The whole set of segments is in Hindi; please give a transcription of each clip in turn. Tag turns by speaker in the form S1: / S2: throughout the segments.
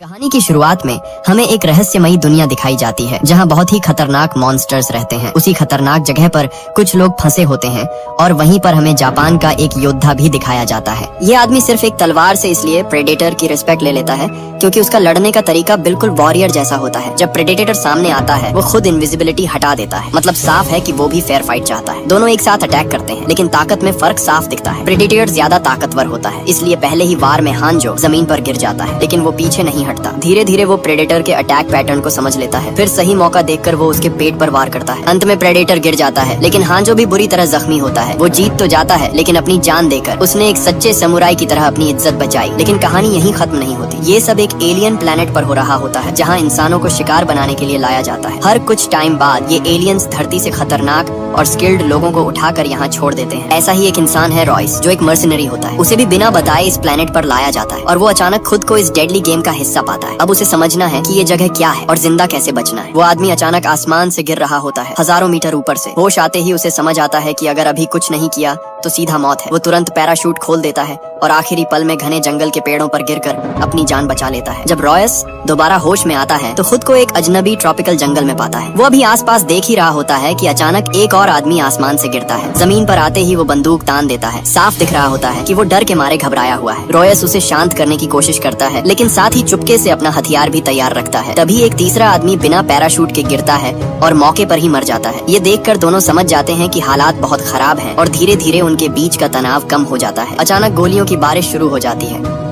S1: कहानी की शुरुआत में हमें एक रहस्यमयी दुनिया दिखाई जाती है जहां बहुत ही खतरनाक मॉन्स्टर्स रहते हैं। उसी खतरनाक जगह पर कुछ लोग फंसे होते हैं और वहीं पर हमें जापान का एक योद्धा भी दिखाया जाता है। ये आदमी सिर्फ एक तलवार से इसलिए प्रेडेटर की रिस्पेक्ट ले लेता है क्योंकि उसका लड़ने का तरीका बिल्कुल वॉरियर जैसा होता है। जब प्रेडेटर सामने आता है वो खुद इनविजिबिलिटी हटा देता है। मतलब साफ है कि वो भी फेयर फाइट चाहता है। दोनों एक साथ अटैक करते हैं लेकिन ताकत में फर्क साफ दिखता है। प्रेडेटर ज्यादा ताकतवर होता है इसलिए पहले ही वार में हांजो जमीन पर गिर जाता है लेकिन वो पीछे नहीं हटता। धीरे धीरे वो प्रेडेटर के अटैक पैटर्न को समझ लेता है। फिर सही मौका देखकर वो उसके पेट पर वार करता है। अंत में प्रेडेटर गिर जाता है लेकिन हांजो भी बुरी तरह जख्मी होता है। वो जीत तो जाता है लेकिन अपनी जान देकर। उसने एक सच्चे समुराई की तरह अपनी इज्जत बचाई। लेकिन कहानी यहीं खत्म नहीं होती। ये सब एक एलियन प्लेनेट पर हो रहा होता है जहाँ इंसानों को शिकार बनाने के लिए लाया जाता है। हर कुछ टाइम बाद ये एलियंस धरती से खतरनाक और स्किल्ड लोगों को उठाकर यहाँ छोड़ देते हैं। ऐसा ही एक इंसान है रॉयस, जो एक मर्सिनरी होता है। उसे भी बिना बताए इस प्लेनेट पर लाया जाता है और वो अचानक खुद को इस डेडली गेम का हिस्सा पाता है। अब उसे समझना है कि ये जगह क्या है और जिंदा कैसे बचना है। वो आदमी अचानक आसमान से गिर रहा होता है, हजारों मीटर ऊपर से। होश आते ही उसे समझ आता है कि अगर अभी कुछ नहीं किया तो सीधा मौत है। वो तुरंत पैराशूट खोल देता है और आखिरी पल में घने जंगल के पेड़ों पर गिरकर अपनी जान बचा लेता है। जब रॉयस दोबारा होश में आता है तो खुद को एक अजनबी ट्रॉपिकल जंगल में पाता है। वो अभी आसपास देख ही रहा होता है कि अचानक एक और आदमी आसमान से गिरता है। जमीन पर आते ही वो बंदूक तान देता है। साफ दिख रहा होता है कि वो डर के मारे घबराया हुआ है। रॉयस उसे शांत करने की कोशिश करता है लेकिन साथ ही चुपके से अपना हथियार भी तैयार रखता है। तभी एक तीसरा आदमी बिना पैराशूट के गिरता है और मौके पर ही मर जाता है। ये देखकर दोनों समझ जाते हैं कि हालात बहुत खराब हैं और धीरे धीरे उनके बीच का तनाव कम हो जाता है। अचानक गोलियों की बारिश शुरू हो जाती है।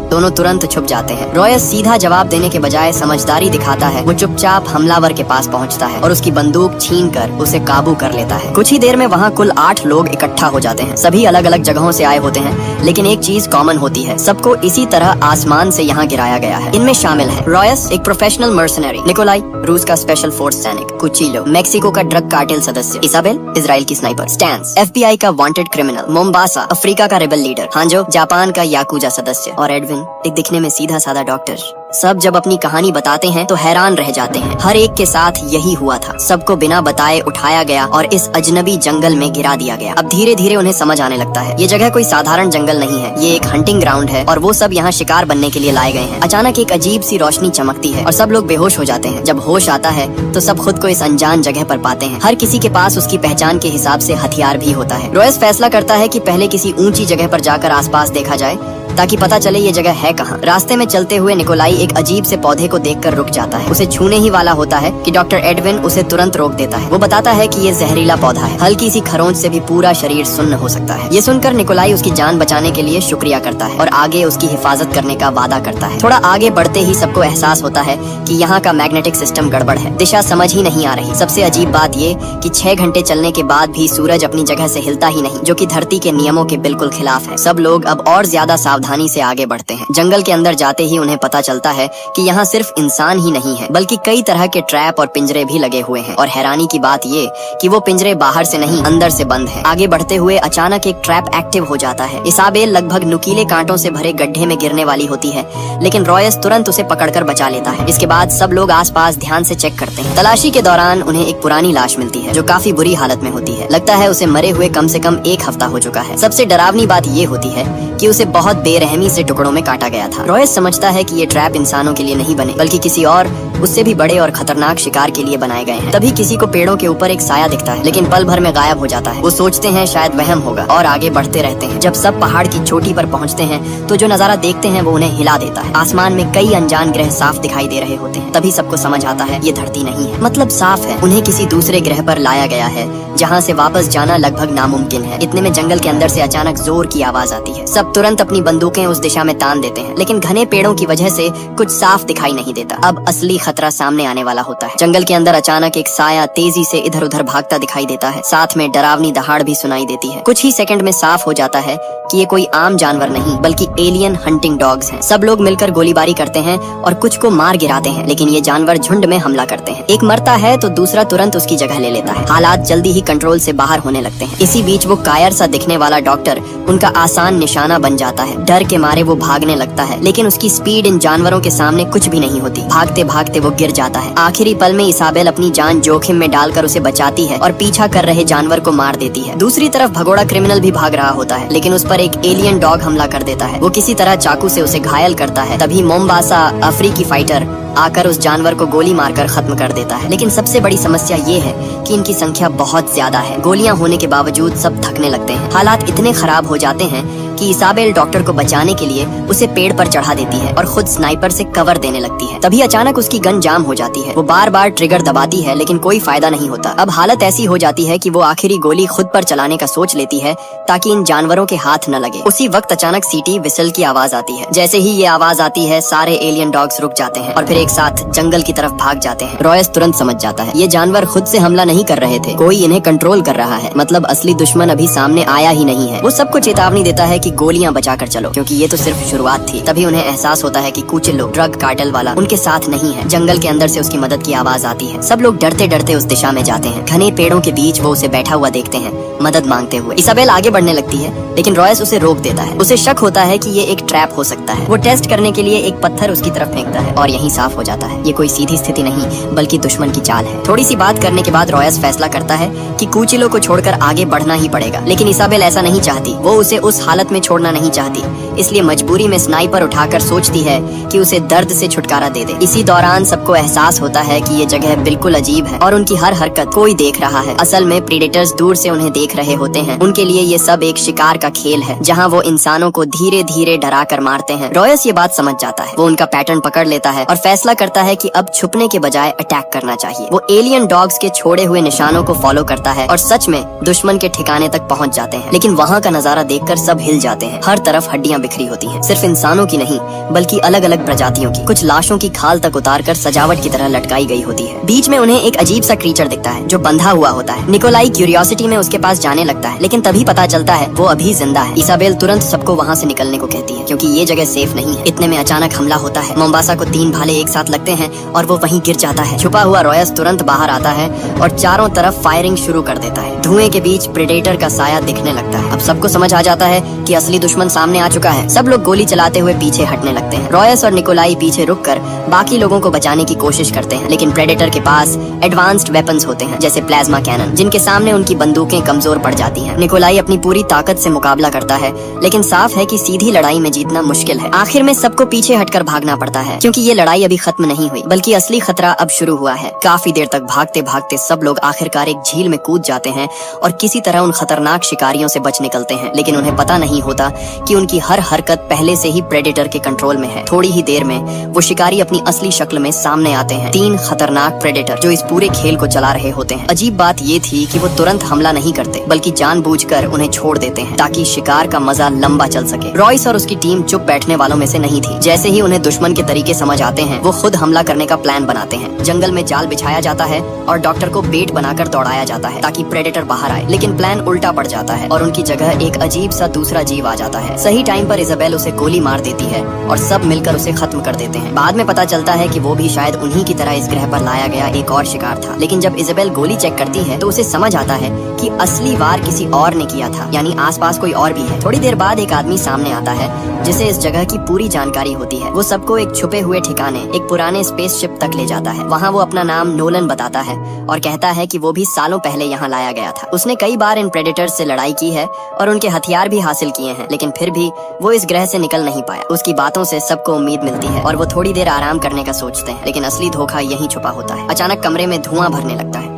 S1: दोनों तुरंत छुप जाते हैं। रॉयस सीधा जवाब देने के बजाय समझदारी दिखाता है। वो चुपचाप हमलावर के पास पहुंचता है और उसकी बंदूक छीनकर उसे काबू कर लेता है। कुछ ही देर में वहाँ कुल 8 लोग इकट्ठा हो जाते हैं। सभी अलग अलग जगहों से आए होते हैं लेकिन एक चीज कॉमन होती है, सबको इसी तरह आसमान से यहाँ गिराया गया है। इनमें शामिल है रॉयस, एक प्रोफेशनल मर्सनरी, निकोलाई, रूस का स्पेशल फोर्स सैनिक, कुचिलो, मेक्सिको का ड्रग कार्टेल सदस्य, इसाबेल, इजराइल की स्नाइपर, स्टैंस, FBI का वांटेड क्रिमिनल, मोम्बासा, अफ्रीका का रेबल लीडर, हांजो, जापान का याकुजा सदस्य और एडविन, एक दिखने में सीधा साधा डॉक्टर। सब जब अपनी कहानी बताते हैं तो हैरान रह जाते हैं। हर एक के साथ यही हुआ था। सबको बिना बताए उठाया गया और इस अजनबी जंगल में गिरा दिया गया। अब धीरे धीरे उन्हें समझ आने लगता है ये जगह कोई साधारण जंगल नहीं है, ये एक हंटिंग ग्राउंड है और वो सब यहाँ शिकार बनने के लिए लाए गए हैं। अचानक एक अजीब सी रोशनी चमकती है और सब लोग बेहोश हो जाते हैं। जब होश आता है तो सब खुद को इस अनजान जगह पर पाते हैं। हर किसी के पास उसकी पहचान के हिसाब से हथियार भी होता है। रॉयस फैसला करता है कि पहले किसी ऊंची जगह पर जाकर आसपास देखा जाए ताकि पता चले ये जगह है कहाँ। रास्ते में चलते हुए निकोलाई एक अजीब से पौधे को देखकर रुक जाता है। उसे छूने ही वाला होता है कि डॉक्टर एडविन उसे तुरंत रोक देता है। वो बताता है कि ये जहरीला पौधा है, हल्की सी खरोंच से भी पूरा शरीर सुन्न हो सकता है। ये सुनकर निकोलाई उसकी जान बचाने के लिए शुक्रिया करता है और आगे उसकी हिफाजत करने का वादा करता है। थोड़ा आगे बढ़ते ही सबको एहसास होता है कि यहाँ का मैग्नेटिक सिस्टम गड़बड़ है, दिशा समझ ही नहीं आ रही। सबसे अजीब बात ये कि 6 घंटे चलने के बाद भी सूरज अपनी जगह से हिलता ही नहीं, जो कि धरती के नियमों के बिल्कुल खिलाफ है। सब लोग अब और ज्यादा सावधानी से आगे बढ़ते हैं। जंगल के अंदर जाते ही उन्हें पता चलता है कि यहाँ सिर्फ इंसान ही नहीं है बल्कि कई तरह के ट्रैप और पिंजरे भी लगे हुए हैं। और हैरानी की बात ये कि वो पिंजरे बाहर से नहीं अंदर से बंद हैं। आगे बढ़ते हुए अचानक एक ट्रैप एक्टिव हो जाता है। इसाबेल लगभग नुकीले कांटों से भरे गड्ढे में गिरने वाली होती है लेकिन रॉयस तुरंत उसे पकड़कर बचा लेता है। इसके बाद सब लोग आसपास ध्यान से चेक करते हैं। तलाशी के दौरान उन्हें एक पुरानी लाश मिलती है जो काफी बुरी हालत में होती है। लगता है उसे मरे हुए कम से कम 1 हफ्ता हो चुका है। सबसे डरावनी बात ये होती है कि उसे बहुत बेरहमी से टुकड़ों में काटा गया था। रॉयस समझता है कि ये ट्रैप इंसानों के लिए नहीं बने बल्कि किसी और उससे भी बड़े और खतरनाक शिकार के लिए बनाए गए हैं। तभी किसी को पेड़ों के ऊपर एक साया दिखता है लेकिन पल भर में गायब हो जाता है। वो सोचते हैं शायद वहम होगा और आगे बढ़ते रहते हैं। जब सब पहाड़ की चोटी पर पहुंचते हैं तो जो नजारा देखते हैं वो उन्हें हिला देता है। आसमान में कई अनजान ग्रह साफ दिखाई दे रहे होते हैं। तभी सबको समझ आता है ये धरती नहीं है, मतलब साफ है। उन्हें किसी दूसरे ग्रह पर लाया गया है जहाँ से वापस जाना लगभग नामुमकिन है। इतने में जंगल के अंदर से अचानक जोर की आवाज आती है। सब तुरंत अपनी बंदूकें उस दिशा में तान देते हैं लेकिन घने पेड़ों की वजह से कुछ साफ दिखाई नहीं देता। अब असली खतरा सामने आने वाला होता है। जंगल के अंदर अचानक एक साया तेजी से इधर उधर भागता दिखाई देता है। साथ में डरावनी दहाड़ भी सुनाई देती है। कुछ ही सेकंड में साफ हो जाता है कि ये कोई आम जानवर नहीं बल्कि एलियन हंटिंग डॉग्स हैं। सब लोग मिलकर गोलीबारी करते हैं और कुछ को मार गिराते हैं लेकिन ये जानवर झुंड में हमला करते हैं। एक मरता है तो दूसरा तुरंत उसकी जगह ले लेता है। हालात जल्दी ही कंट्रोल से बाहर होने लगते हैं। इसी बीच वो कायर सा दिखने वाला डॉक्टर उनका आसान निशाना बन जाता है। डर के मारे वो भागने लगता है लेकिन उसकी स्पीड इन जानवरों के सामने कुछ भी नहीं होती। भागते भागते भागते वो गिर जाता है। आखिरी पल में इसाबेल अपनी जान जोखिम में डालकर उसे बचाती है और पीछा कर रहे जानवर को मार देती है। दूसरी तरफ भगोड़ा क्रिमिनल भी भाग रहा होता है, लेकिन उस पर एक एलियन डॉग हमला कर देता है। वो किसी तरह चाकू से उसे घायल करता है। तभी मोम्बासा अफ्रीकी फाइटर आकर उस जानवर को गोली मारकर खत्म कर देता है। लेकिन सबसे बड़ी समस्या ये है कि इनकी संख्या बहुत ज्यादा है। गोलियां होने के बावजूद सब थकने लगते हैं। हालात इतने खराब हो जाते हैं कि इसाबेल डॉक्टर को बचाने के लिए उसे पेड़ पर चढ़ा देती है और खुद स्नाइपर से कवर देने लगती है। तभी अचानक उसकी गन जाम हो जाती है। वो बार बार ट्रिगर दबाती है लेकिन कोई फायदा नहीं होता। अब हालत ऐसी हो जाती है कि वो आखिरी गोली खुद पर चलाने का सोच लेती है ताकि इन जानवरों के हाथ न लगे। उसी वक्त अचानक सीटी विसल की आवाज आती है। जैसे ही ये आवाज आती है सारे एलियन डॉग्स रुक जाते हैं और फिर एक साथ जंगल की तरफ भाग जाते हैं। रॉयस तुरंत समझ जाता है ये जानवर खुद से हमला नहीं कर रहे थे, कोई इन्हें कंट्रोल कर रहा है। मतलब असली दुश्मन अभी सामने आया ही नहीं है। वो सबको चेतावनी देता है कि गोलियां बचाकर चलो, क्योंकि ये तो सिर्फ शुरुआत थी। तभी उन्हें एहसास होता है कि कुछ लोग ड्रग कार्टेल वाला उनके साथ नहीं है। जंगल के अंदर से उसकी मदद की आवाज आती है। सब लोग डरते डरते उस दिशा में जाते हैं। घने पेड़ों के बीच वो उसे बैठा हुआ देखते हैं, मदद मांगते हुए। इसाबेल आगे बढ़ने लगती है लेकिन रॉयस उसे रोक देता है। उसे शक होता है कि ये एक ट्रैप हो सकता है। वो टेस्ट करने के लिए एक पत्थर उसकी तरफ फेंकता है और यहीं साफ हो जाता है ये कोई सीधी स्थिति नहीं बल्कि दुश्मन की चाल है। थोड़ी सी बात करने के बाद रॉयस फैसला करता है कि कुचिलो को छोड़कर आगे बढ़ना ही पड़ेगा। लेकिन इसाबेल ऐसा नहीं चाहती। वो उसे उस हालत में छोड़ना नहीं चाहती, इसलिए मजबूरी में स्नाइपर उठाकर सोचती है कि उसे दर्द से छुटकारा दे दे। इसी दौरान सबको एहसास होता है कि ये जगह बिल्कुल अजीब है और उनकी हर हरकत कोई देख रहा है। असल में प्रीडेटर्स दूर से उन्हें देख रहे होते हैं। उनके लिए ये सब एक शिकार का खेल है जहाँ वो इंसानों को धीरे धीरे डरा कर मारते हैं। रॉयस ये बात समझ जाता है। वो उनका पैटर्न पकड़ लेता है और फैसला करता है कि अब छुपने के बजाय अटैक करना चाहिए। वो एलियन डॉग्स के छोड़े हुए निशानों को फॉलो करता है और सच में दुश्मन के ठिकाने तक पहुँच जाते हैं। लेकिन वहाँ का नजारा देखकर सब हिल जाते हैं। हर तरफ हड्डियां बिखरी होती हैं, सिर्फ इंसानों की नहीं बल्कि अलग अलग प्रजातियों की। कुछ लाशों की खाल तक उतारकर सजावट की तरह लटकाई गई होती है। बीच में उन्हें एक अजीब सा क्रीचर दिखता है जो बंधा हुआ होता है। निकोलाई क्यूरियोसिटी में उसके पास जाने लगता है, लेकिन तभी पता चलता है वो अभी जिंदा है। इसाबेल तुरंत सबको वहाँ से निकलने को कहती है क्योंकि ये जगह सेफ नहीं है। इतने में अचानक हमला होता है। मोम्बासा को 3 भाले एक साथ लगते हैं और वो वहीं गिर जाता है। छुपा हुआ रॉयस तुरंत बाहर आता है और चारों तरफ फायरिंग शुरू कर देता है। धुएं के बीच प्रेडेटर का साया दिखने लगता है। अब सबको समझ आ जाता है कि असली दुश्मन सामने आ चुका है। सब लोग गोली चलाते हुए पीछे हटने लगते हैं। रॉयस और निकोलाई पीछे रुककर बाकी लोगों को बचाने की कोशिश करते हैं, लेकिन प्रेडेटर के पास एडवांस्ड वेपन्स होते हैं जैसे प्लाज्मा कैनन, जिनके सामने उनकी बंदूकें कमजोर पड़ जाती हैं। निकोलाई अपनी पूरी ताकत से मुकाबला करता है, लेकिन साफ है कि सीधी लड़ाई में जीतना मुश्किल है। आखिर में सबको पीछे हटकर भागना पड़ता है क्योंकि ये लड़ाई अभी खत्म नहीं हुई बल्कि असली खतरा अब शुरू हुआ है। काफी देर तक भागते भागते सब लोग आखिरकार एक झील में कूद जाते हैं और किसी तरह उन खतरनाक शिकारियों से बच निकलते हैं। लेकिन उन्हें पता नहीं होता कि उनकी हर हरकत पहले से ही प्रेडेटर के कंट्रोल में है। थोड़ी ही देर में वो शिकारी अपनी असली शक्ल में सामने आते हैं। 3 खतरनाक प्रेडेटर जो इस पूरे खेल को चला रहे होते हैं। अजीब बात ये थी कि वो तुरंत हमला नहीं करते बल्कि जानबूझकर उन्हें छोड़ देते हैं ताकि शिकार का मजा लंबा चल सके। रॉयस और उसकी टीम चुप बैठने वालों में से नहीं थी। जैसे ही उन्हें दुश्मन के तरीके समझ आते हैं वो खुद हमला करने का प्लान बनाते हैं। जंगल में जाल बिछाया जाता है और डॉक्टर को बेट बनाकर दौड़ाया जाता है ताकि प्रेडेटर बाहर आए। लेकिन प्लान उल्टा पड़ जाता है और उनकी जगह एक अजीब सा दूसरा जीव आ जाता है। सही टाइम पर इजाबेल उसे गोली मार देती है और सब मिलकर उसे खत्म कर देते हैं। बाद में पता चलता है कि वो भी शायद उन्हीं की तरह इस ग्रह पर लाया गया एक और शिकार था। लेकिन जब इजाबेल गोली चेक करती है तो उसे समझ आता है कि असली वार किसी और ने किया था, यानी आसपास कोई और भी है। थोड़ी देर बाद एक आदमी सामने आता है जिसे इस जगह की पूरी जानकारी होती है। वो सबको एक छुपे हुए ठिकाने, एक पुराने स्पेसशिप तक ले जाता है। वहाँ वो अपना नाम नोलन बताता है और कहता है कि वो भी सालों पहले यहाँ लाया गया था। उसने कई बार इन प्रेडेटर्स से लड़ाई की है और उनके हथियार भी हासिल किए हैं, लेकिन फिर भी वो इस ग्रह से निकल नहीं पाया। उसकी बातों से सबको उम्मीद मिलती है और वो थोड़ी देर आराम करने का सोचते हैं, लेकिन असली धोखा यहीं छुपा होता है। अचानक कमरे में धुआं भरने लगता है।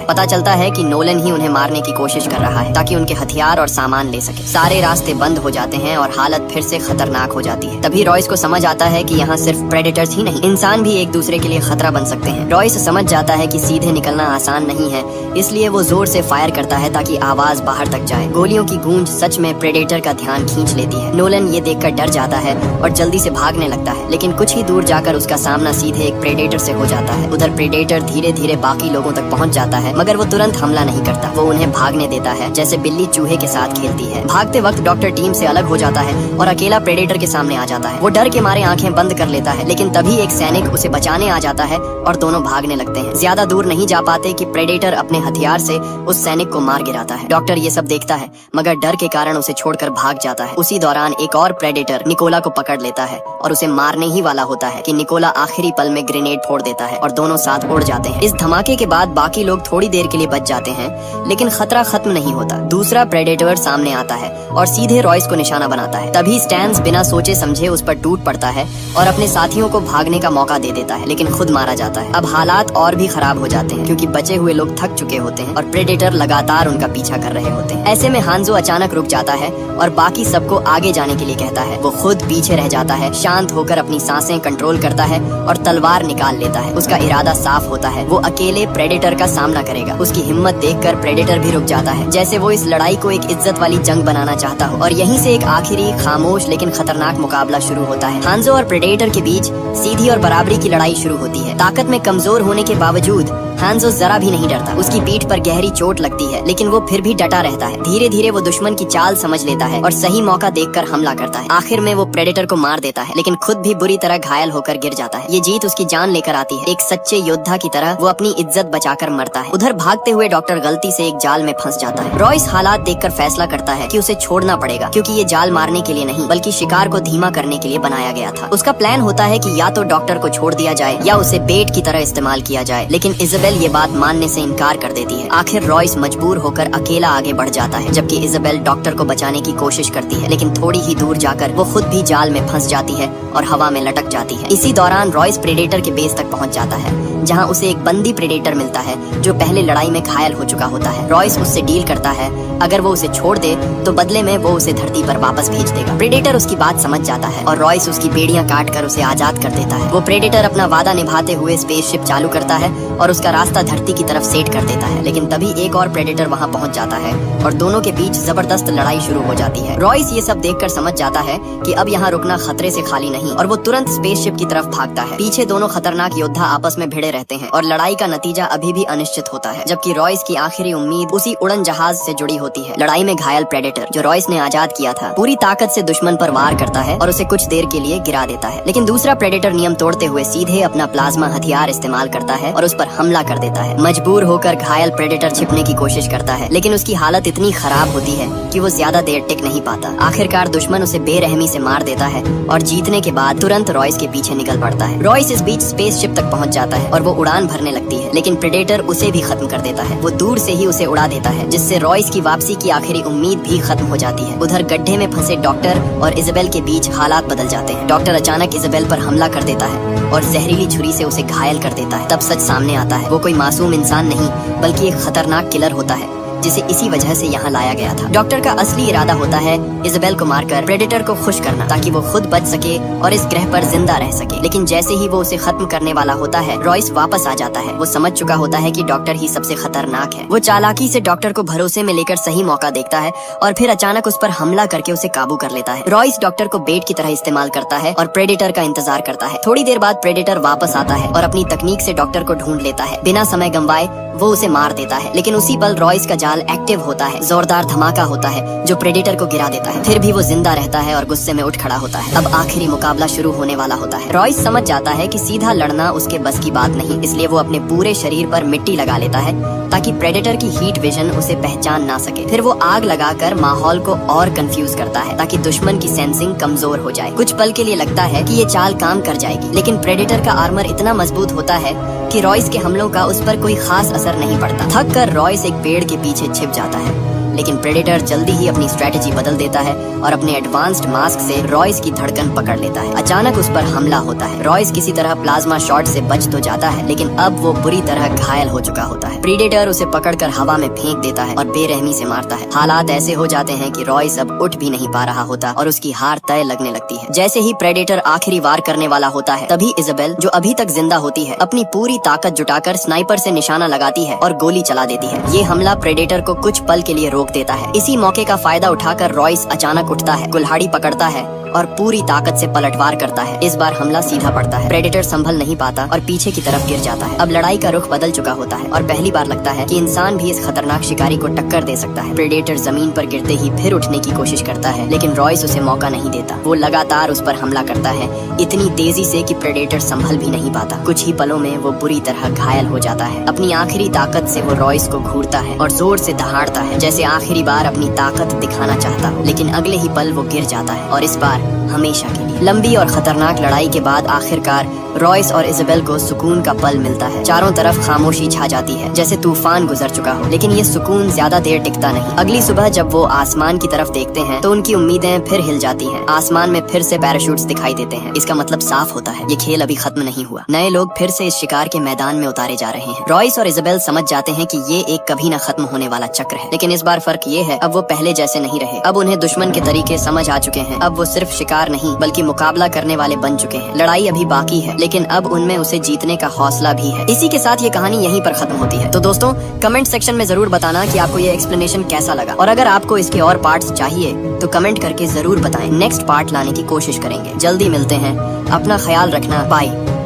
S1: पता चलता है कि नोलन ही उन्हें मारने की कोशिश कर रहा है ताकि उनके हथियार और सामान ले सके। सारे रास्ते बंद हो जाते हैं और हालत फिर से खतरनाक हो जाती है। तभी रॉयस को समझ आता है कि यहाँ सिर्फ प्रेडेटर्स ही नहीं, इंसान भी एक दूसरे के लिए खतरा बन सकते हैं। रॉयस समझ जाता है कि सीधे निकलना आसान नहीं है, इसलिए वो जोर से फायर करता है ताकि आवाज बाहर तक जाए। गोलियों की गूंज सच में प्रेडेटर का ध्यान खींच लेती है। नोलन ये देखकर डर जाता है और जल्दी से भागने लगता है, लेकिन कुछ ही दूर जाकर उसका सामना सीधे एक प्रेडेटर से हो जाता है। उधर प्रेडेटर धीरे धीरे बाकी लोगों तक पहुँच जाता है मगर वो तुरंत हमला नहीं करता। वो उन्हें भागने देता है जैसे बिल्ली चूहे के साथ खेलती है। भागते वक्त डॉक्टर टीम से अलग हो जाता है और अकेला प्रेडेटर के सामने आ जाता है। वो डर के मारे आंखें बंद कर लेता है, लेकिन तभी एक सैनिक उसे बचाने आ जाता है और दोनों भागने लगते हैं। ज्यादा दूर नहीं जा पाते कि प्रेडेटर अपने हथियार से उस सैनिक को मार गिराता है। डॉक्टर ये सब देखता है मगर डर के कारण उसे छोड़कर भाग जाता है। उसी दौरान एक और प्रेडेटर निकोला को पकड़ लेता है और उसे मारने ही वाला होता है कि निकोला आखिरी पल में ग्रेनेड फोड़ देता है और दोनों साथ उड़ जाते हैं। इस धमाके के बाद बाकी लोग थोड़ी देर के लिए बच जाते हैं, लेकिन खतरा खत्म नहीं होता। दूसरा प्रेडेटर सामने आता है और सीधे रॉयस को निशाना बनाता है। तभी स्टैन्स बिना सोचे समझे उस पर टूट पड़ता है और अपने साथियों को भागने का मौका दे देता है, लेकिन खुद मारा जाता है। अब हालात और भी खराब हो जाते हैं क्योंकि बचे हुए लोग थक चुके होते हैं और प्रेडेटर लगातार उनका पीछा कर रहे होते हैं। ऐसे में हांजो अचानक रुक जाता है और बाकी सबको आगे जाने के लिए कहता है। वो खुद पीछे रह जाता है, शांत होकर अपनी सांसें कंट्रोल करता है और तलवार निकाल लेता है। उसका इरादा साफ होता है, वो अकेले प्रेडेटर का सामना करेगा। उसकी हिम्मत देखकर प्रेडेटर भी रुक जाता है, जैसे वो इस लड़ाई को एक इज्जत वाली जंग बनाना चाहता हो। और यहीं से एक आखिरी खामोश लेकिन खतरनाक मुकाबला शुरू होता है। हांजो और प्रेडेटर के बीच सीधी और बराबरी की लड़ाई शुरू होती है। ताकत में कमजोर होने के बावजूद हांजो जरा भी नहीं डरता। उसकी पीठ पर गहरी चोट लगती है, लेकिन वो फिर भी डटा रहता है। धीरे धीरे वो दुश्मन की चाल समझ लेता है और सही मौका देखकर हमला करता है। आखिर में वो प्रेडेटर को मार देता है, लेकिन खुद भी बुरी तरह घायल होकर गिर जाता है। ये जीत उसकी जान लेकर आती है। एक सच्चे योद्धा की तरह वो अपनी इज्जत बचाकर मरता है। उधर भागते हुए डॉक्टर गलती से एक जाल में फंस जाता है। रॉयस हालात देखकर फैसला करता है कि उसे छोड़ना पड़ेगा, क्योंकि ये जाल मारने के लिए नहीं बल्कि शिकार को धीमा करने के लिए बनाया गया था। उसका प्लान होता है कि या तो डॉक्टर को छोड़ दिया जाए या उसे बेट की तरह इस्तेमाल किया जाए, लेकिन इजाबेल ये बात मानने से इनकार कर देती है। आखिर रॉयस मजबूर होकर अकेला आगे बढ़ जाता है, जबकि इजाबेल डॉक्टर को बचाने की कोशिश करती है, लेकिन थोड़ी ही दूर जाकर वो खुद भी जाल में फंस जाती है और हवा में लटक जाती है। इसी दौरान रॉयस प्रेडेटर के बेस तक पहुंच जाता है, जहां उसे एक बंदी प्रेडेटर मिलता है जो पहले लड़ाई में घायल हो चुका होता है। रॉयस उससे डील करता है, अगर वो उसे छोड़ दे तो बदले में वो उसे धरती पर वापस भेज देगा। प्रेडेटर उसकी बात समझ जाता है और रॉयस उसकी बेड़ियां काट कर उसे आजाद कर देता है। वो प्रेडेटर अपना वादा निभाते हुए स्पेसशिप चालू करता है और उसका रास्ता धरती की तरफ सेट कर देता है, लेकिन तभी एक और प्रेडेटर वहां पहुंच जाता है और दोनों के बीच जबरदस्त लड़ाई शुरू हो जाती है। रॉयस ये सब देखकर समझ जाता है कि अब यहाँ रुकना खतरे से खाली नहीं, और वो तुरंत स्पेसशिप की तरफ भागता है। पीछे दोनों खतरनाक योद्धा आपस में भिड़े रहते हैं और लड़ाई का नतीजा अभी भी अनिश्चित होता है, जबकि रॉयस की आखिरी उम्मीद उसी उड़न जहाज से जुड़ी होती है। लड़ाई में घायल प्रेडेटर जो रॉयस ने आजाद किया था पूरी ताकत से दुश्मन पर वार करता है और उसे कुछ देर के लिए गिरा देता है, लेकिन दूसरा प्रेडेटर नियम तोड़ते हुए सीधे अपना प्लाज्मा हथियार इस्तेमाल करता है और उस पर हमला कर देता है। मजबूर होकर घायल प्रेडेटर छिपने की कोशिश करता है, लेकिन उसकी हालत इतनी खराब होती है कि वो ज्यादा देर टिक नहीं पाता। आखिरकार दुश्मन उसे बेरहमी से मार देता है और जीतने के बाद तुरंत रॉयस के पीछे निकल पड़ता है। रॉयस इस बीच स्पेसशिप तक पहुंच जाता है और वो उड़ान भरने लगती है, लेकिन प्रेडेटर उसे भी खत्म कर देता है। वो दूर से ही उसे उड़ा देता है, जिससे रॉयस की वापसी की आखिरी उम्मीद भी खत्म हो जाती है। उधर गड्ढे में फंसे डॉक्टर और इजाबेल के बीच हालात बदल जाते हैं। डॉक्टर अचानक इजाबेल पर हमला कर देता है और जहरीली छुरी से उसे घायल कर देता है। तब सच सामने आता है, वो कोई मासूम इंसान नहीं बल्कि एक खतरनाक किलर होता है जिसे इसी वजह से यहाँ लाया गया था। डॉक्टर का असली इरादा होता है इजाबेल को मारकर प्रेडेटर को खुश करना, ताकि वो खुद बच सके और इस ग्रह पर जिंदा रह सके। लेकिन जैसे ही वो उसे खत्म करने वाला होता है, रॉयस वापस आ जाता है। वो समझ चुका होता है कि डॉक्टर ही सबसे खतरनाक है। वो चालाकी से डॉक्टर को भरोसे में लेकर सही मौका देखता है और फिर अचानक उस पर हमला करके उसे काबू कर लेता है। रॉयस डॉक्टर को बेट की तरह इस्तेमाल करता है और प्रेडेटर का इंतजार करता है। थोड़ी देर बाद प्रेडेटर वापस आता है और अपनी तकनीक से डॉक्टर को ढूंढ लेता है। बिना समय गंवाए वो उसे मार देता है, लेकिन उसी पल रॉयस का जाल एक्टिव होता है। जोरदार धमाका होता है जो प्रेडेटर को गिरा देता है। फिर भी वो जिंदा रहता है और गुस्से में उठ खड़ा होता है। अब आखिरी मुकाबला शुरू होने वाला होता है। रॉयस समझ जाता है कि सीधा लड़ना उसके बस की बात नहीं, इसलिए वो अपने पूरे शरीर पर मिट्टी लगा लेता है ताकि प्रेडेटर की हीट विजन उसे पहचान ना सके। फिर वो आग लगाकर माहौल को और कंफ्यूज करता है ताकि दुश्मन की सेंसिंग कमजोर हो जाए। कुछ पल के लिए लगता है कि ये चाल काम कर जाएगी, लेकिन प्रेडेटर का आर्मर इतना मजबूत होता है कि रॉयस के हमलों का उस पर कोई खास असर नहीं पड़ता। थक कर रॉयस एक पेड़ के पीछे छिप जाता है, लेकिन प्रेडेटर जल्दी ही अपनी स्ट्रेटेजी बदल देता है और अपने एडवांस्ड मास्क से रॉयस की धड़कन पकड़ लेता है। अचानक उस पर हमला होता है। रॉयस किसी तरह प्लाज्मा शॉट से बच तो जाता है, लेकिन अब वो बुरी तरह घायल हो चुका होता है। प्रेडेटर उसे पकड़कर हवा में फेंक देता है और बेरहमी से मारता है। हालात ऐसे हो जाते हैं कि रॉयस अब उठ भी नहीं पा रहा होता और उसकी हार तय लगने लगती है। जैसे ही प्रेडेटर आखिरी वार करने वाला होता है, तभी इजाबेल, जो अभी तक जिंदा होती है, अपनी पूरी ताकत जुटाकर स्नाइपर से निशाना लगाती है और गोली चला देती है। ये हमला प्रेडेटर को कुछ पल के लिए रोक देता है। इसी मौके का फायदा उठाकर रॉयस अचानक उठता है, कुल्हाड़ी पकड़ता है और पूरी ताकत से पलटवार करता है। इस बार हमला सीधा पड़ता है, प्रेडेटर संभल नहीं पाता और पीछे की तरफ गिर जाता है। अब लड़ाई का रुख बदल चुका होता है और पहली बार लगता है कि इंसान भी इस खतरनाक शिकारी को टक्कर दे सकता है। प्रेडेटर जमीन पर गिरते ही फिर उठने की कोशिश करता है, लेकिन रॉयस उसे मौका नहीं देता। वो लगातार उस पर हमला करता है, इतनी तेजी से कि प्रेडेटर संभल भी नहीं पाता। कुछ ही पलों में वो बुरी तरह घायल हो जाता है। अपनी आखिरी ताकत से वो रॉयस को घूरता है और जोर से दहाड़ता है, जैसे आखिरी बार अपनी ताकत दिखाना चाहता हो। लेकिन अगले ही पल वो गिर जाता है और इस बार हमेशा के लिए। लंबी और खतरनाक लड़ाई के बाद आखिरकार रॉयस और इजाबेल को सुकून का पल मिलता है। चारों तरफ खामोशी छा जाती है, जैसे तूफान गुजर चुका हो। लेकिन ये सुकून ज्यादा देर टिकता नहीं। अगली सुबह जब वो आसमान की तरफ देखते हैं तो उनकी उम्मीदें फिर हिल जाती हैं। आसमान में फिर से पैराशूट्स दिखाई देते हैं। इसका मतलब साफ होता है, ये खेल अभी खत्म नहीं हुआ। नए लोग फिर से इस शिकार के मैदान में उतारे जा रहे हैं। रॉयस और इजाबेल समझ जाते हैं कि ये एक कभी न खत्म होने वाला चक्र है। लेकिन इस बार फर्क ये है, अब वो पहले जैसे नहीं रहे। अब उन्हें दुश्मन के तरीके समझ आ चुके हैं। अब वो सिर्फ शिकार नहीं बल्कि मुकाबला करने वाले बन चुके हैं। लड़ाई अभी बाकी है, लेकिन अब उनमें उसे जीतने का हौसला भी है। इसी के साथ ये कहानी यहीं पर खत्म होती है। तो दोस्तों, कमेंट सेक्शन में जरूर बताना कि आपको ये एक्सप्लेनेशन कैसा लगा, और अगर आपको इसके और पार्ट्स चाहिए तो कमेंट करके जरूर बताएं। नेक्स्ट पार्ट लाने की कोशिश करेंगे। जल्दी मिलते हैं, अपना ख्याल रखना, बाय।